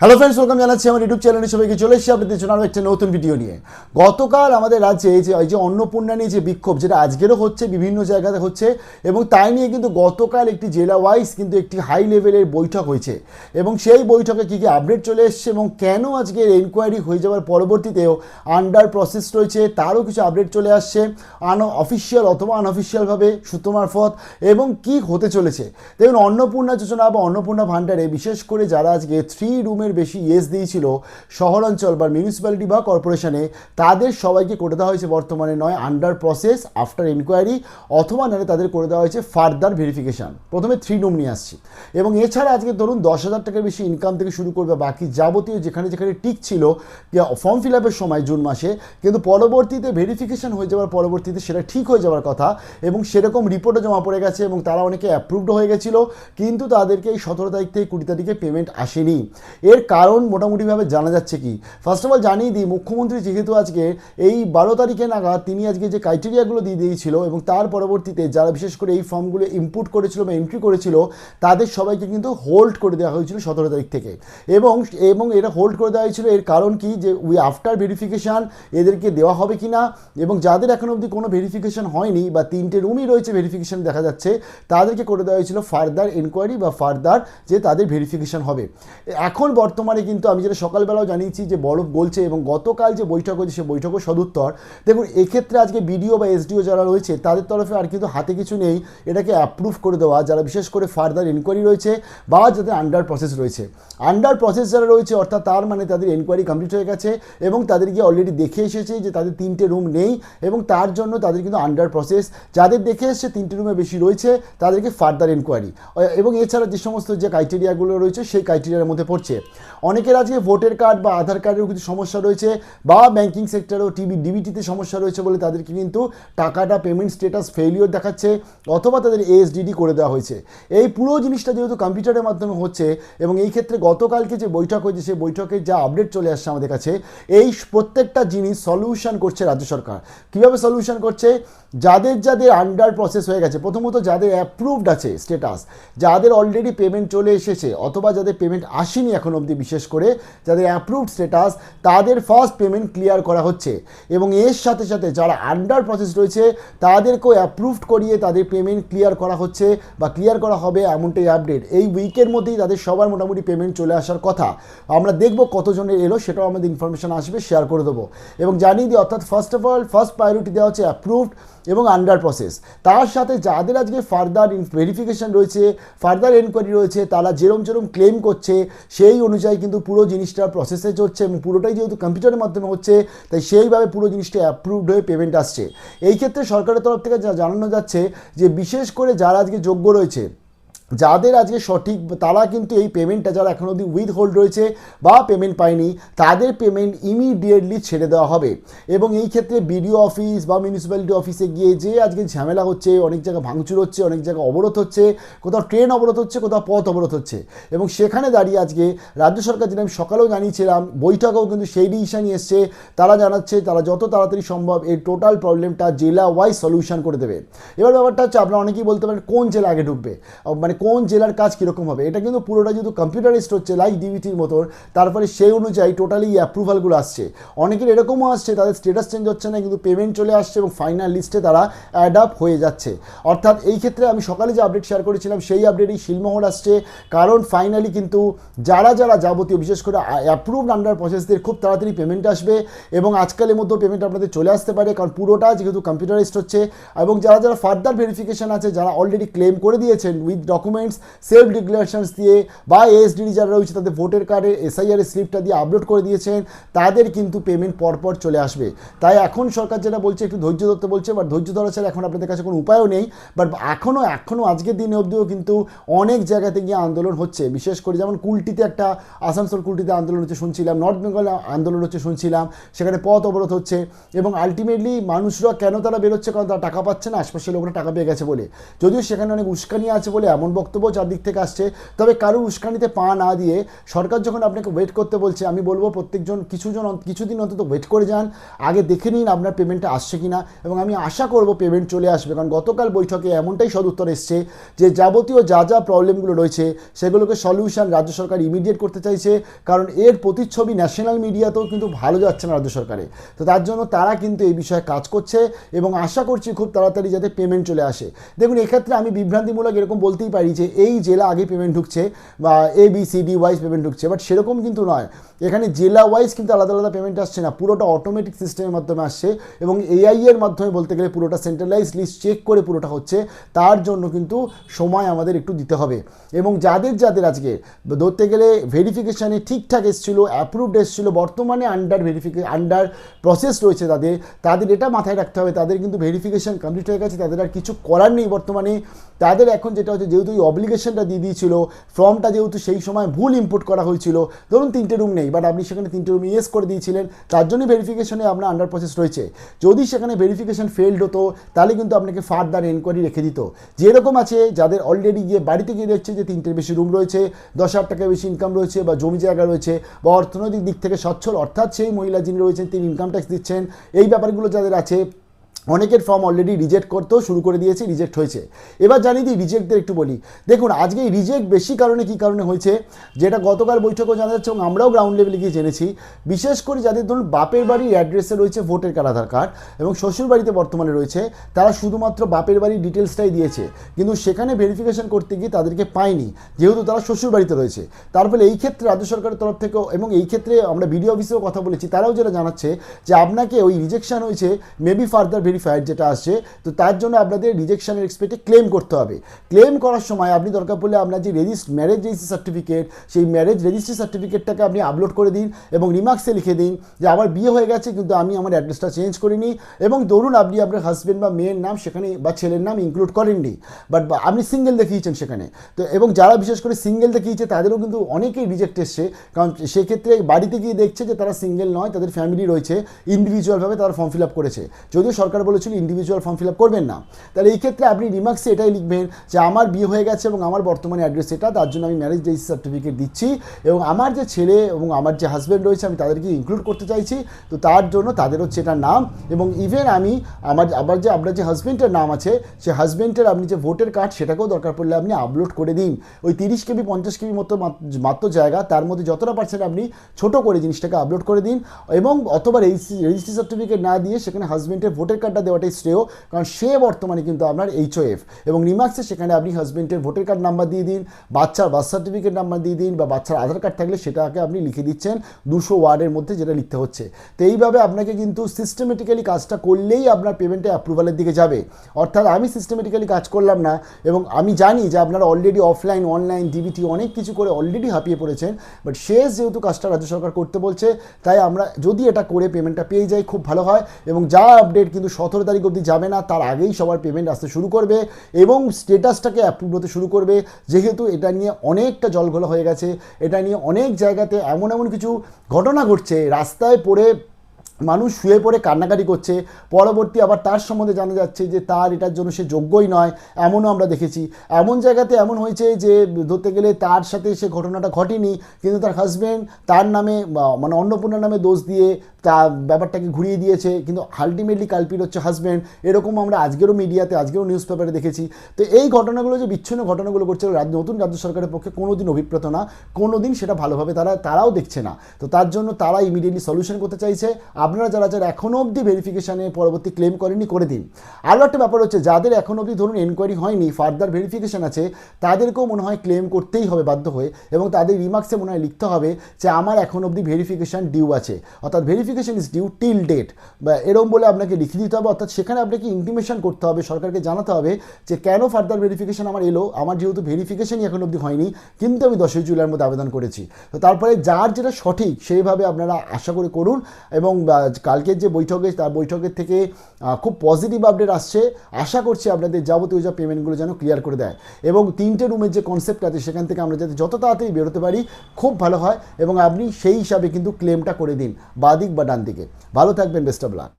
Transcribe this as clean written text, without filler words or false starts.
Hello friends, welcome জানাচ্ছি আমার YouTube চ্যানেলে। সবাইকে চলে এসেছি আপনাদের জন্য আরও একটা নতুন ভিডিও নিয়ে। গতকাল আমাদের রাজ্যে যে অন্নপূর্ণা নিয়ে যে বিক্ষোভ, যেটা আজকেরও হচ্ছে, বিভিন্ন জায়গাতে হচ্ছে, এবং তাই নিয়ে কিন্তু গতকাল একটি জেলা ওয়াইজ কিন্তু একটি হাই লেভেলের বৈঠক হয়েছে এবং সেই বৈঠকে কী কী আপডেট চলে এসছে এবং কেন আজকে এনকোয়ারি হয়ে যাওয়ার পরবর্তীতেও আন্ডার প্রসেস রয়েছে তারও কিছু আপডেট চলে আসছে অফিসিয়াল অথবা আনঅফিসিয়ালভাবে সূত্র মারফত, এবং কি হতে চলেছে। দেখুন, অন্নপূর্ণা যোজনা বা অন্নপূর্ণা ভাণ্ডারে বিশেষ করে যারা আজকে 3 রুমের বেশি ইয়েস দিয়েছিল শহরাঞ্চল বা মিউনিসিপ্যালিটি বা কর্পোরেশনে, তাদের সবাইকে করে দেওয়া হয়েছে বর্তমানে নয় আন্ডার প্রসেস আফটার ইনকোয়ারি, অথবা নাহলে তাদের করে দেওয়া হয়েছে ফার্দার ভেরিফিকেশান। প্রথমে 3 রুম নিয়ে আসছি, এবং এছাড়া আজকে ধরুন 10,000 টাকার বেশি ইনকাম থেকে শুরু করবে বাকি যাবতীয় যেখানে যেখানে টিক ছিল ফর্ম ফিল আপের সময় জুন মাসে, কিন্তু পরবর্তীতে ভেরিফিকেশান হয়ে যাওয়ার পরবর্তীতে সেটা ঠিক হয়ে যাওয়ার কথা এবং সেরকম রিপোর্টও জমা পড়ে গেছে এবং তারা অনেকে অ্যাপ্রুভড হয়ে গেছিলো, কিন্তু তাদেরকে এই 17 তারিখ থেকে 20 তারিখে পেমেন্ট আসেনি। এর কারণ মোটামুটিভাবে জানা যাচ্ছে কি, ফার্স্ট অফ অল জানিয়ে দিই, মুখ্যমন্ত্রী যেহেতু আজকে এই 12 তারিখে নাগাদ তিনি আজকে যে ক্রাইটেরিয়াগুলো দিয়ে দিয়েছিল এবং তার পরবর্তীতে যারা বিশেষ করে এই ফর্মগুলো ইনপুট করেছিল বা এন্ট্রি করেছিল তাদের সবাইকে কিন্তু হোল্ড করে দেওয়া হয়েছিল 17 তারিখ থেকে, এবং এটা হোল্ড করে দেওয়া হয়েছিল। এর কারণ কি, যে আফটার ভেরিফিকেশান এদেরকে দেওয়া হবে কি না, এবং যাদের এখন অবধি কোনো ভেরিফিকেশান হয়নি বা 3টে রুমই রয়েছে ভেরিফিকেশান দেখা যাচ্ছে, তাদেরকে করে দেওয়া হয়েছিল ফার্দার এনকোয়ারি বা ফার্দার যে তাদের ভেরিফিকেশান হবে। এখন বর্তমানে কিন্তু আমি যেটা সকালবেলাও জানিয়েছি যে বরফ গলছে, এবং গতকাল যে বৈঠক হয়েছে সে বৈঠকও সদুত্তর। দেখুন, এক্ষেত্রে আজকে বিডিও বা এসডিও যারা রয়েছে তাদের তরফে আর কিন্তু হাতে কিছু নেই এটাকে অ্যাপ্রুভ করে দেওয়া, যারা বিশেষ করে ফার্দার এনকোয়ারি রয়েছে বা যাদের আন্ডার প্রসেস রয়েছে। আন্ডার প্রসেস যারা রয়েছে অর্থাৎ তার মানে তাদের এনকোয়ারি কমপ্লিট হয়ে গেছে এবং তাদেরকে অলরেডি দেখে এসেছে যে তাদের 3টে রুম নেই, এবং তার জন্য তাদের কিন্তু আন্ডার প্রসেস। যাদের দেখে এসছে 3টে রুমে বেশি রয়েছে তাদেরকে ফার্দার এনকোয়ারি, এবং এছাড়া যে সমস্ত যে ক্রাইটেরিয়াগুলো রয়েছে সেই ক্রাইটেরিয়ার মধ্যে পড়ছে। অনেকের আজকে ভোটার কার্ড বা আধার কার্ডেরও কিছু সমস্যা রয়েছে বা ব্যাঙ্কিং সেক্টরেও ডিবিটিতে সমস্যা রয়েছে বলে তাদেরকে কিন্তু টাকাটা পেমেন্ট স্ট্যাটাস ফেলিওর দেখাচ্ছে, অথবা তাদের এএসডিডি করে দেওয়া হয়েছে। এই পুরো জিনিসটা যেহেতু কম্পিউটারের মাধ্যমে হচ্ছে, এবং এই ক্ষেত্রে গতকালকে যে বৈঠক হয়েছে সেই বৈঠকের যা আপডেট চলে আসছে আমাদের কাছে, এই প্রত্যেকটা জিনিস সলিউশন করছে রাজ্য সরকার। কীভাবে সলিউশন করছে, যাদের যাদের আন্ডার প্রসেস হয়ে গেছে, প্রথমত যাদের অ্যাপ্রুভড আছে স্ট্যাটাস, যাদের অলরেডি পেমেন্ট চলে এসেছে অথবা যাদের পেমেন্ট আসেনি এখন অবধি, বিশেষ করে যাদের অ্যাপ্রুভড স্ট্যাটাস তাদের ফার্স্ট পেমেন্ট ক্লিয়ার করা হচ্ছে, এবং এর সাথে সাথে যারা আন্ডার প্রসেস রয়েছে তাদেরকেও অ্যাপ্রুভড করিয়ে তাদের পেমেন্ট ক্লিয়ার করা হচ্ছে বা ক্লিয়ার করা হবে, এমনটাই আপডেট। এই উইকের মধ্যেই তাদের সবার মোটামুটি পেমেন্ট চলে আসার কথা। আমরা দেখব কতজনের এলো, সেটাও আমাদের ইনফরমেশন আসবে, শেয়ার করে দেবো। এবং জানিয়ে দিই, অর্থাৎ first of all first priority দেওয়া হচ্ছে অ্যাপ্রুভড এবং আন্ডার প্রসেস। তার সাথে যাদের আজকে ফার্দার ভেরিফিকেশান রয়েছে, ফার্দার এনকোয়ারি রয়েছে, তারা যেরম ক্লেম করছে সেই অনুযায়ী কিন্তু পুরো জিনিসটা প্রসেসে চলছে, এবং পুরোটাই যেহেতু কম্পিউটারের মাধ্যমে হচ্ছে তাই সেইভাবে পুরো জিনিসটা অ্যাপ্রুভড হয়ে পেমেন্ট আসছে। এই ক্ষেত্রে সরকারের তরফ থেকে জানানো যাচ্ছে যে বিশেষ করে যারা আজকে যোগ্য রয়েছে, যাদের আজকে সঠিক, তারা কিন্তু এই পেমেন্টটা, যারা এখন অবধি উইথ হোল্ড রয়েছে বা পেমেন্ট পায়নি, তাদের পেমেন্ট ইমিডিয়েটলি ছেড়ে দেওয়া হবে। এবং এই ক্ষেত্রে বিডিও অফিস বা মিউনিসিপ্যালিটি অফিসে গিয়ে যে আজকে ঝামেলা হচ্ছে, অনেক জায়গায় ভাঙচুর হচ্ছে, অনেক জায়গায় অবরোধ হচ্ছে, কোথাও ট্রেন অবরোধ হচ্ছে, কোথাও পথ অবরোধ হচ্ছে, এবং সেখানে দাঁড়িয়ে আজকে রাজ্য সরকার, যেটা আমি সকালেও জানিয়েছিলাম, বৈঠকেও কিন্তু সেই ডিসিশনই এসছে, তারা জানাচ্ছে তারা যত তাড়াতাড়ি সম্ভব এই টোটাল প্রবলেমটা জেলা ওয়াইজ সলিউশন করে দেবে। এবার ব্যাপারটা হচ্ছে, আপনারা অনেকেই বলতে পারেন কোন জেলা আগে ঢুকবে, মানে কোন জেলার কাজ কীরকম হবে। এটা কিন্তু পুরোটা যেহেতু কম্পিউটারাইজড হচ্ছে লাইক ডিবিটির মতন, তারপরে সেই অনুযায়ী টোটালি অ্যাপ্রুভালগুলো আসছে। অনেকের এরকমও আসছে তাদের স্ট্যাটাস চেঞ্জ হচ্ছে না, কিন্তু পেমেন্ট চলে আসছে এবং ফাইনাল লিস্টে তারা অ্যাড হয়ে যাচ্ছে। অর্থাৎ এই ক্ষেত্রে আমি সকালে যে আপডেট শেয়ার করেছিলাম সেই আপডেটেই শিলমোহর আসছে, কারণ ফাইনালি কিন্তু যারা যারা যাবতীয় বিশেষ করে অ্যাপ্রুভড আন্ডার প্রসেসদের খুব তাড়াতাড়ি পেমেন্ট আসবে, এবং আজকালের মধ্যেও পেমেন্ট আপনাদের চলে আসতে পারে, কারণ পুরোটা যেহেতু কম্পিউটারাইজড হচ্ছে। এবং যারা যারা ফার্দার ভেরিফিকেশান আছে, যারা অলরেডি ক্লেম করে দিয়েছেন উইথ ডকুমেন্টস, সেলফ ডিক্লারেশনস দিয়ে বা এসডিডি যারা রয়েছে তাদের ভোটার কার্ডে এসআইআর স্লিপটা দিয়ে আপলোড করে দিয়েছেন, তাদের কিন্তু পেমেন্ট পরপর চলে আসবে। তাই এখন সরকার যেটা বলছে, একটু ধৈর্য ধরতে বলছে, বাট ধৈর্য ধরা ছাড়া এখন আপনাদের কাছে কোনো উপায়ও নেই। বাট এখনও আজকের দিনে অবধিও কিন্তু অনেক জায়গাতে গিয়ে আন্দোলন হচ্ছে, বিশেষ করে যেমন কুলটিতে একটা, আসানসোল কুলটিতে আন্দোলন হচ্ছে শুনছিলাম, নর্থ বেঙ্গলে আন্দোলন হচ্ছে শুনছিলাম, সেখানে পথ অবরোধ হচ্ছে, এবং আলটিমেটলি মানুষরা কেন তারা বেরোচ্ছে, কারণ তারা টাকা পাচ্ছে না, আশপাশের লোকরা টাকা পেয়ে গেছে বলে। যদিও সেখানে অনেক উস্কানি আছে বলে এমন বক্তব্য চারদিক থেকে আসছে, তবে কারোর উস্কানিতে পা না দিয়ে সরকার যখন আপনাকে ওয়েট করতে বলছে, আমি বলবো প্রত্যেকজন কিছুদিন অন্তত ওয়েট করে যান, আগে দেখে নিন আপনার পেমেন্টটা আসছে কিনা, এবং আমি আশা করব পেমেন্ট চলে আসবে। কারণ গতকাল বৈঠকে এমনটাই সদুত্তর এসছে যে যাবতীয় যা প্রবলেমগুলো রয়েছে সেগুলোকে সলিউশন রাজ্য সরকার ইমিডিয়েট করতে চাইছে, কারণ এর প্রতিচ্ছবি ন্যাশনাল মিডিয়াতেও কিন্তু ভালো যাচ্ছে না রাজ্য সরকারে। তো তার জন্য তারা কিন্তু এই বিষয়ে কাজ করছে এবং আশা করছি খুব তাড়াতাড়ি যাতে পেমেন্ট চলে আসে। দেখুন, এক্ষেত্রে আমি বিভ্রান্তিমূলক এরকম বলতেই পারি যে এই জেলা আগে পেমেন্ট ঢুকছে বা ABCD ওয়াইজ পেমেন্ট ঢুকছে, বাট সেরকম কিন্তু নয়। এখানে জেলা ওয়াইজ কিন্তু আলাদা আলাদা পেমেন্ট আসছে না, পুরোটা অটোমেটিক সিস্টেমের মাধ্যমে আসছে এবং AI এর মাধ্যমে বলতে গেলে পুরোটা সেন্ট্রালাইজ লিস্ট চেক করে পুরোটা হচ্ছে। তার জন্য কিন্তু সময় আমাদের একটু দিতে হবে। এবং যাদের আজকে ধরতে গেলে ভেরিফিকেশানে ঠিকঠাক এসেছিলো, অ্যাপ্রুভড এসেছিলো, বর্তমানে আন্ডার প্রসেস রয়েছে তাদের এটা মাথায় রাখতে হবে, তাদের কিন্তু ভেরিফিকেশান কমপ্লিট হয়ে গেছে, তাদের আর কিছু করার নেই বর্তমানে। তাদের এখন যেটা হচ্ছে, যেহেতু এই অব্লিগেশনটা দিয়ে দিয়েছিল, ফর্মটা যেহেতু সেই সময় ভুল ইনপুট করা হয়েছিল, ধরুন 3টে রুম নেই, বাট আপনি সেখানে 3টে রুম ইয়েস করে দিয়েছিলেন, তার জন্যই ভেরিফিকেশনে আপনার আন্ডার প্রসেস রয়েছে। যদি সেখানে ভেরিফিকেশন ফেলড হতো তাহলে কিন্তু আপনাকে ফার্দার এনকোয়ারি রেখে দিত। যেরকম আছে যাদের অলরেডি গিয়ে বাড়িতে গিয়ে দেখছে যে 3টের বেশি রুম রয়েছে, 10,000 টাকার বেশি ইনকাম রয়েছে, বা জমি জায়গা রয়েছে, বা অর্থনৈতিক দিক থেকে সচ্ছল, অর্থাৎ সেই মহিলা যিনি রয়েছেন তিনি ইনকাম ট্যাক্স দিচ্ছেন, এই ব্যাপারগুলো যাদের আছে, অনেকের ফর্ম অলরেডি রিজেক্ট করতেও শুরু করে দিয়েছে, রিজেক্ট হয়েছে। এবার জানিয়ে দিই রিজেক্টদের একটু বলি। দেখুন, আজকে এই রিজেক্ট বেশি কারণে কী কারণে হয়েছে, যেটা গতকাল বৈঠকেও জানা যাচ্ছে এবং আমরাও গ্রাউন্ড লেভেলে গিয়ে জেনেছি, বিশেষ করে যাদের ধরুন বাপের বাড়ির অ্যাড্রেসে রয়েছে ভোটার কার্ড, আধার কার্ড, এবং শ্বশুর বাড়িতে বর্তমানে রয়েছে, তারা শুধুমাত্র বাপের বাড়ির ডিটেলসটাই দিয়েছে, কিন্তু সেখানে ভেরিফিকেশন করতে গিয়ে তাদেরকে পায়নি, যেহেতু তারা শ্বশুর বাড়িতে রয়েছে। তার ফলে এই ক্ষেত্রে রাজ্য সরকারের তরফ থেকেও, এবং এই ক্ষেত্রে আমরা বিডিও অফিসেও কথা বলেছি, তারাও যেটা জানাচ্ছে যে আপনাকে ওই রিজেকশন হয়েছে মেবি ফার্দার ভেরিফাইড যেটা আসছে, তো তার জন্য আপনাদের রিজেকশনের এক্সপেক্টে ক্লেম করতে হবে। ক্লেম করার সময় আপনি দরকার পড়লে আপনার যে ম্যারেজ রেজিস্ট্রি সার্টিফিকেট, সেই ম্যারেজ রেজিস্ট্রি সার্টিফিকেটটাকে আপনি আপলোড করে দিন এবং রিমার্কসে লিখে দিন যে আমার বিয়ে হয়ে গেছে কিন্তু আমি আমার অ্যাড্রেসটা চেঞ্জ করিনি, এবং ধরুন আপনি আপনার হাজব্যান্ড বা মেয়ের নাম সেখানে বা ছেলের নাম ইনক্লুড করেননি, বাট আপনি সিঙ্গেল দেখিয়েছেন সেখানে। তো এবং যারা বিশেষ করে সিঙ্গেল দেখিয়েছে তাদেরও কিন্তু অনেকেই রিজেক্ট এসছে, কারণ সেক্ষেত্রে বাড়িতে গিয়ে দেখছে যে তারা সিঙ্গেল নয়, তাদের ফ্যামিলি রয়েছে, ইন্ডিভিজুয়ালভাবে তারা ফর্ম ফিল আপ করেছে, যদিও সরকার বলেছিল ইন্ডিভিজুয়াল ফর্ম ফিল আপ করবেন না। তাহলে এই ক্ষেত্রে আপনি রিমার্কসে এটাই লিখবেন যে আমার বিয়ে হয়ে গেছে এবং আমার বর্তমানে অ্যাড্রেস এটা, তার জন্য আমি ম্যারেজ রেজিস্ট্রি সার্টিফিকেট দিচ্ছি, এবং আমার যে ছেলে এবং আমার যে হাজব্যান্ড রয়েছে আমি তাদেরকে ইনক্লুড করতে চাইছি, তো তার জন্য তাদের হচ্ছে এটার নাম, এবং ইভেন আমি আপনার যে হাজব্যান্ডের নাম আছে সে হাজব্যান্ডের আপনি যে ভোটার কার্ড সেটাকেও দরকার পড়লে আপনি আপলোড করে দিন। ওই 30 KB 50 KB মতো মাত্র জায়গা, তার মধ্যে যতটা পারছেন আপনি ছোট করে জিনিসটাকে আপলোড করে দিন, এবং অথবা রেজিস্ট্রি সার্টিফিকেট না দিয়ে সেখানে হাজব্যান্ডের ভোটার কার্ডটা দেওয়াটাই শ্রেয়, কারণ সে বর্তমানে কিন্তু আপনার HOF, এবং রিমার্কসে সেখানে আপনি হাজব্যান্ডের ভোটার কার্ড নাম্বার দিয়ে দিন, বাচ্চার বার্থ সার্টিফিকেট নাম্বার দিয়ে দিন, বা বাচ্চার আধার কার্ড থাকলে সেটাকে আপনি লিখে দিচ্ছেন 200 ওয়ার্ডের মধ্যে যেটা লিখতে হচ্ছে। তো এইভাবে আপনাকে কিন্তু সিস্টেমেটিক্যালি কাজটা করলেই আপনার পেমেন্টে অ্যাপ্রুভালের দিকে যাবে। অর্থাৎ আমি সিস্টেমেটিক্যালি কাজ করলাম না, এবং আমি জানি যে আপনারা অলরেডি অফলাইন, অনলাইন, DBT অনেক কিছু করে অলরেডি হাঁপিয়ে পড়েছেন, বাট শেষ যেহেতু কাজটা রাজ্য সরকার করতে বলছে, তাই আমরা যদি এটা করে পেমেন্টটা পেয়ে যাই খুব ভালো হয়। এবং যা আপডেট কিন্তু 17 তারিখ অবধি যাবে না, তার আগেই সবার পেমেন্ট আসতে শুরু করবে এবং স্টেটাসটাকে অ্যাপ্রুভ হতে শুরু করবে, যেহেতু এটা নিয়ে অনেকটা জলঘোলা হয়ে গেছে, এটা নিয়ে অনেক জায়গাতে এমন কিছু ঘটনা ঘটছে, রাস্তায় পড়ে মানুষ শুয়ে পড়ে কান্নাকাটি করছে, পরবর্তী আবার তার সম্বন্ধে জানা যাচ্ছে যে তার এটার জন্য সে যোগ্যই নয়, এমনও আমরা দেখেছি। এমন জায়গাতে এমন হয়েছে যে ধরতে গেলে তার সাথে সে ঘটনাটা ঘটেনি, কিন্তু তার হাজব্যান্ড তার নামে মানে অন্নপূর্ণার নামে দোষ দিয়ে তা ব্যাপারটাকে ঘুরিয়ে দিয়েছে, কিন্তু আলটিমেটলি কালপিট হচ্ছে হাজব্যান্ড। এরকম আমরা আজকেরও মিডিয়াতে, আজকেরও নিউজ পেপারে দেখেছি। তো এই ঘটনাগুলো যে বিচ্ছিন্ন ঘটনাগুলো করছে নতুন রাজ্য সরকারের পক্ষে কোনোদিন অভিপ্রেত না, কোনোদিন সেটা ভালোভাবে তারাও দেখছে না। তো তার জন্য তারা ইমিডিয়েটলি সলিউশন করতে চাইছে। আপনারা যারা এখনও অবধি ভেরিফিকেশানে পরবর্তী ক্লেম করেননি করে দিন। আরও একটা ব্যাপার হচ্ছে, যাদের এখনও অবধি ধরুন এনকোয়ারি হয়নি, ফার্দার ভেরিফিকেশান আছে, তাদেরকেও মনে হয় ক্লেম করতেই হবে বাধ্য হয়ে, এবং তাদের রিমার্কসে মনে হয় লিখতে হবে যে আমার এখন অবধি ভেরিফিকেশান ডিউ আছে, অর্থাৎ verification is due till date, বা এরকম বলে আপনাকে লিখে দিতে হবে। অর্থাৎ সেখানে আপনাকে ইন্টিমেশন করতে হবে, সরকারকে জানাতে হবে যে কেন ফার্দার ভেরিফিকেশান আমার এলো, আমার যেহেতু ভেরিফিকেশানই এখন অবধি হয়নি, কিন্তু আমি 10 জুলাইয়ের মধ্যে আবেদন করেছি। তো তারপরে যার যেটা সঠিক সেইভাবে আপনারা আশা করে করুন, এবং কালকের যে বৈঠকে, তার বৈঠকের থেকে খুব পজিটিভ আপডেট আসছে। আশা করছি আপনাদের যাবতীয় যা পেমেন্টগুলো যেন ক্লিয়ার করে দেয়, এবং 3টে রুমের যে কনসেপ্ট আছে সেখান থেকে আমরা যাতে যত তাড়াতাড়ি বেরোতে পারি খুব ভালো হয়, এবং আপনি সেই হিসাবে কিন্তু ক্লেমটা করে দিন, বাদিক বা ডান দিকে। ভালো থাকবেন, বেস্ট অফ লাক।